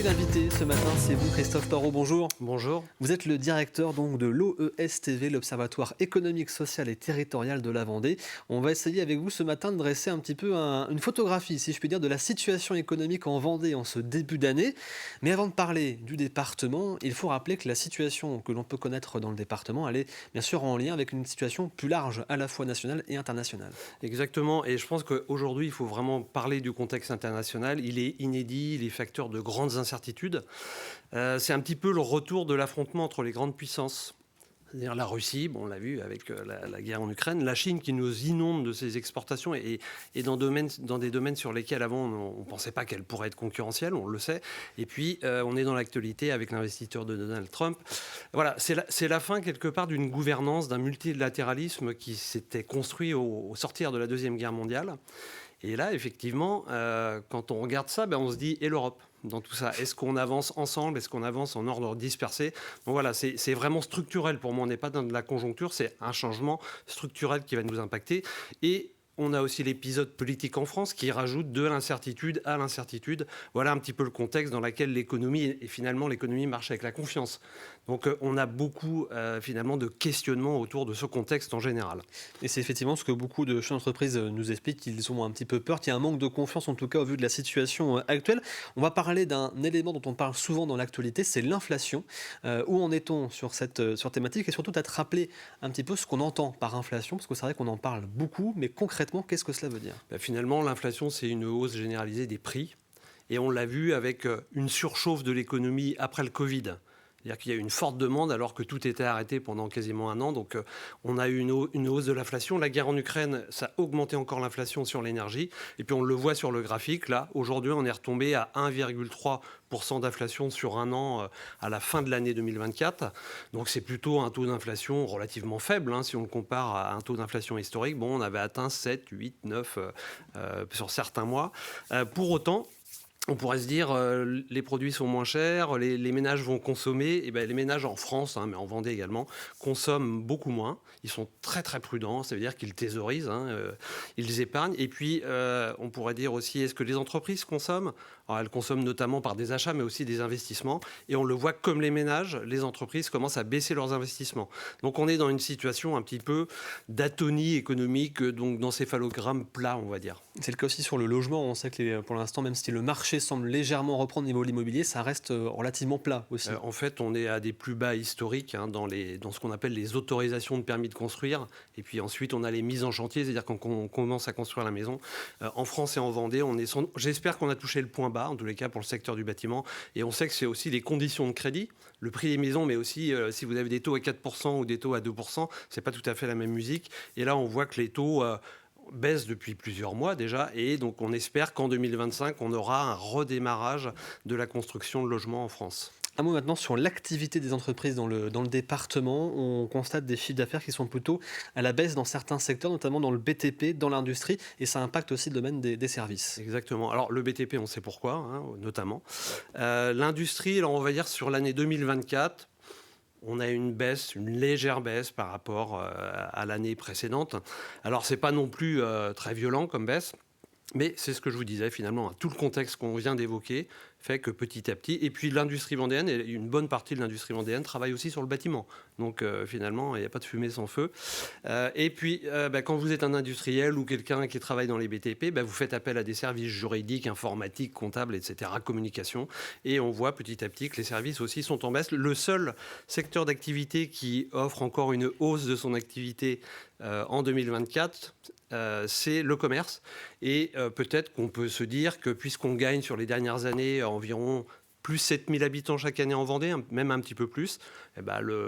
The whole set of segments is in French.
Et l'invité ce matin, c'est vous, Christophe Parot, bonjour. Bonjour. Vous êtes le directeur donc de l'OESTV, l'Observatoire économique, social et territorial de la Vendée. On va essayer avec vous ce matin de dresser un petit peu une photographie, si je puis dire, de la situation économique en Vendée en ce début d'année. Mais avant de parler du département, il faut rappeler que la situation que l'on peut connaître dans le département, elle est bien sûr en lien avec une situation plus large, à la fois nationale et internationale. Exactement. Et je pense qu'aujourd'hui, il faut vraiment parler du contexte international. Il est inédit, il est facteur de grandes incertitudes. C'est un petit peu le retour de l'affrontement entre les grandes puissances. C'est-à-dire la Russie, bon, on l'a vu avec la guerre en Ukraine, la Chine qui nous inonde de ses exportations et dans des domaines sur lesquels avant on ne pensait pas qu'elle pourrait être concurrentielle, on le sait. Et puis on est dans l'actualité avec l'investiture de Donald Trump. Voilà, c'est la fin quelque part d'une gouvernance, d'un multilatéralisme qui s'était construit au sortir de la Deuxième Guerre mondiale. Et là, effectivement, quand on regarde ça, on se dit, et l'Europe dans tout ça? Est-ce qu'on avance ensemble? Est-ce qu'on avance en ordre dispersé? Donc voilà, c'est vraiment structurel pour moi. On n'est pas dans de la conjoncture, c'est un changement structurel qui va nous impacter. Et on a aussi l'épisode politique en France qui rajoute de l'incertitude à l'incertitude. Voilà un petit peu le contexte dans lequel l'économie, et finalement l'économie marche avec la confiance. Donc on a beaucoup finalement de questionnements autour de ce contexte en général. Et c'est effectivement ce que beaucoup de chefs d'entreprise nous expliquent, qu'ils ont un petit peu peur, qu'il y a un manque de confiance en tout cas au vu de la situation actuelle. On va parler d'un élément dont on parle souvent dans l'actualité, c'est l'inflation. Où en est-on sur cette thématique et surtout peut-être rappeler un petit peu ce qu'on entend par inflation, parce que c'est vrai qu'on en parle beaucoup, mais concrètement, qu'est-ce que cela veut dire? Finalement, l'inflation, c'est une hausse généralisée des prix. Et on l'a vu avec une surchauffe de l'économie après le Covid. C'est-à-dire qu'il y a eu une forte demande alors que tout était arrêté pendant quasiment un an. Donc on a eu une hausse de l'inflation. La guerre en Ukraine, ça a augmenté encore l'inflation sur l'énergie. Et puis on le voit sur le graphique. Là, aujourd'hui, on est retombé à 1,3% d'inflation sur un an à la fin de l'année 2024. Donc c'est plutôt un taux d'inflation relativement faible si on le compare à un taux d'inflation historique. Bon, on avait atteint 7, 8, 9 sur certains mois. Pour autant, on pourrait se dire les produits sont moins chers, les ménages vont consommer. Et les ménages en France, mais en Vendée également, consomment beaucoup moins. Ils sont très très prudents, ça veut dire qu'ils thésaurisent, ils épargnent. Et puis on pourrait dire aussi, est-ce que les entreprises consomment? Alors, elles consomment notamment par des achats, mais aussi des investissements. Et on le voit comme les ménages, les entreprises commencent à baisser leurs investissements. Donc on est dans une situation un petit peu d'atonie économique, donc d'encéphalogramme plat, on va dire. C'est le cas aussi sur le logement. On sait que pour l'instant, même si le marché semble légèrement reprendre au niveau de l'immobilier, ça reste relativement plat aussi. En fait, on est à des plus bas historiques dans ce qu'on appelle les autorisations de permis de construire. Et puis ensuite, on a les mises en chantier, c'est-à-dire quand on commence à construire la maison. En France et en Vendée, j'espère qu'on a touché le point bas, en tous les cas pour le secteur du bâtiment. Et on sait que c'est aussi les conditions de crédit, le prix des maisons, mais aussi si vous avez des taux à 4% ou des taux à 2%, c'est pas tout à fait la même musique. Et là, on voit que les taux baisse depuis plusieurs mois déjà, et donc on espère qu'en 2025, on aura un redémarrage de la construction de logements en France. Un mot maintenant sur l'activité des entreprises dans le département. On constate des chiffres d'affaires qui sont plutôt à la baisse dans certains secteurs, notamment dans le BTP, dans l'industrie, et ça impacte aussi le domaine des services. Exactement. Alors le BTP, on sait pourquoi, notamment. L'industrie, alors on va dire sur l'année 2024, on a une légère baisse par rapport à l'année précédente. Alors, ce n'est pas non plus très violent comme baisse, mais c'est ce que je vous disais finalement. Tout le contexte qu'on vient d'évoquer fait que petit à petit, et puis l'industrie vendéenne, et une bonne partie de l'industrie vendéenne travaille aussi sur le bâtiment. Donc finalement, il n'y a pas de fumée sans feu. Et puis, quand vous êtes un industriel ou quelqu'un qui travaille dans les BTP, vous faites appel à des services juridiques, informatiques, comptables, etc., communication. Et on voit petit à petit que les services aussi sont en baisse. Le seul secteur d'activité qui offre encore une hausse de son activité en 2024, c'est le commerce. Et peut-être qu'on peut se dire que puisqu'on gagne sur les dernières années environ plus 7000 habitants chaque année en Vendée, même un petit peu plus,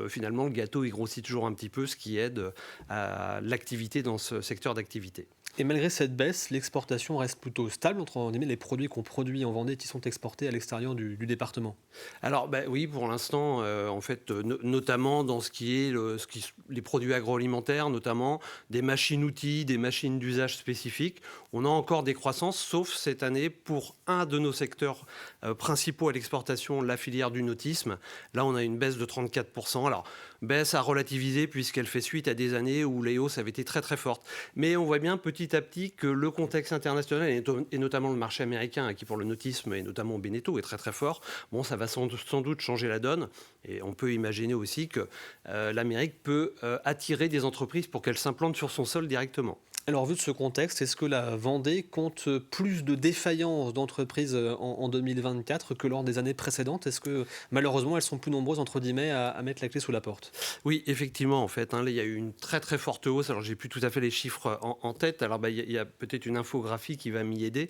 finalement le gâteau il grossit toujours un petit peu, ce qui aide à l'activité dans ce secteur d'activité. Et malgré cette baisse, l'exportation reste plutôt stable entre les produits qu'on produit en Vendée qui sont exportés à l'extérieur du département. Alors oui, pour l'instant, en fait, notamment dans ce qui est les produits agroalimentaires, notamment des machines-outils, des machines d'usage spécifiques, on a encore des croissances, sauf cette année pour un de nos secteurs principaux à l'exportation, la filière du nautisme. Là, on a une baisse de 34%. Alors, baisse à relativiser puisqu'elle fait suite à des années où les hausses avaient été très très fortes. Mais on voit bien petit petit à petit que le contexte international, et notamment le marché américain, qui pour le nautisme et notamment Beneteau est très très fort, bon, ça va sans doute changer la donne. Et on peut imaginer aussi que l'Amérique peut attirer des entreprises pour qu'elles s'implantent sur son sol directement. Alors, vu de ce contexte, est-ce que la Vendée compte plus de défaillances d'entreprises en 2024 que lors des années précédentes? Est-ce que malheureusement elles sont plus nombreuses entre guillemets à mettre la clé sous la porte? Oui, effectivement, en fait, là, il y a eu une très très forte hausse. Alors, j'ai plus tout à fait les chiffres en tête. Alors, il y a peut-être une infographie qui va m'y aider.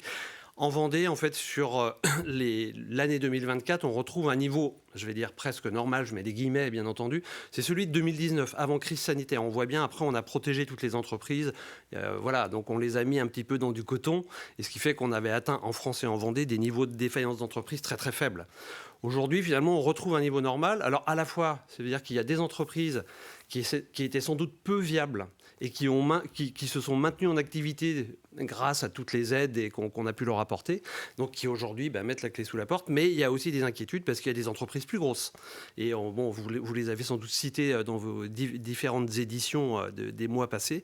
En Vendée, en fait, sur l'année 2024, on retrouve un niveau, je vais dire presque normal, je mets des guillemets bien entendu, c'est celui de 2019, avant crise sanitaire. On voit bien, après on a protégé toutes les entreprises, voilà, donc on les a mis un petit peu dans du coton, et ce qui fait qu'on avait atteint en France et en Vendée des niveaux de défaillance d'entreprise très très faibles. Aujourd'hui, finalement, on retrouve un niveau normal. Alors à la fois, ça veut dire qu'il y a des entreprises qui étaient sans doute peu viables et qui se sont maintenues en activité grâce à toutes les aides qu'on a pu leur apporter, donc qui aujourd'hui mettent la clé sous la porte. Mais il y a aussi des inquiétudes parce qu'il y a des entreprises plus grosses. Et bon, vous les avez sans doute citées dans vos différentes éditions des mois passés.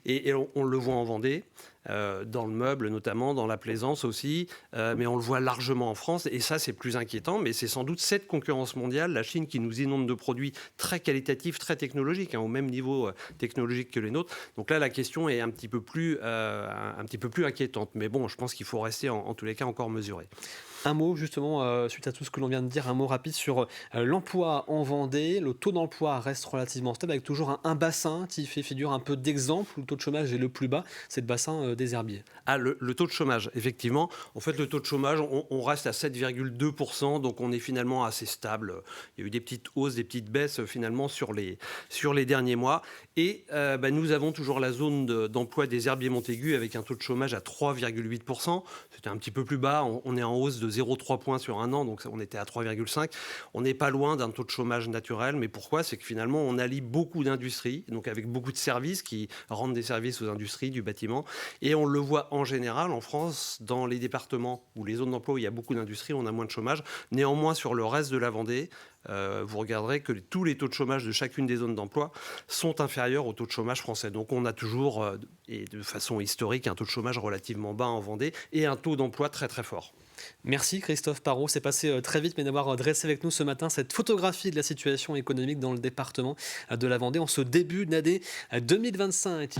Et on le voit en Vendée, dans le meuble notamment, dans la plaisance aussi, mais on le voit largement en France. Et ça, c'est plus inquiétant. Mais c'est sans doute cette concurrence mondiale, la Chine qui nous inonde de produits très qualitatifs, très technologiques, au même niveau technologique que les nôtres. Donc là, la question est un petit peu plus inquiétante. Mais bon, je pense qu'il faut rester en tous les cas encore mesuré. Un mot justement, suite à tout ce que l'on vient de dire, un mot rapide sur l'emploi en Vendée. Le taux d'emploi reste relativement stable avec toujours un bassin qui fait figure un peu d'exemple où le taux de chômage est le plus bas, c'est le bassin des herbiers. Ah, le taux de chômage, effectivement. En fait, le taux de chômage, on reste à 7,2%, donc on est finalement assez stable. Il y a eu des petites hausses, des petites baisses finalement sur les derniers mois. Et nous avons toujours la zone d'emploi des herbiers Montaigu avec un taux de chômage à 3,8%. C'était un petit peu plus bas, on est en hausse de 0,3 points sur un an, donc on était à 3,5. On n'est pas loin d'un taux de chômage naturel, mais pourquoi? C'est que finalement, on allie beaucoup d'industries, donc avec beaucoup de services qui rendent des services aux industries du bâtiment. Et on le voit en général en France, dans les départements ou les zones d'emploi où il y a beaucoup d'industries, on a moins de chômage. Néanmoins, sur le reste de la Vendée, vous regarderez que tous les taux de chômage de chacune des zones d'emploi sont inférieurs au taux de chômage français. Donc on a toujours, et de façon historique, un taux de chômage relativement bas en Vendée et un taux d'emploi très très fort. Merci Christophe Parot, c'est passé très vite, mais d'avoir dressé avec nous ce matin cette photographie de la situation économique dans le département de la Vendée en ce début d'année 2025.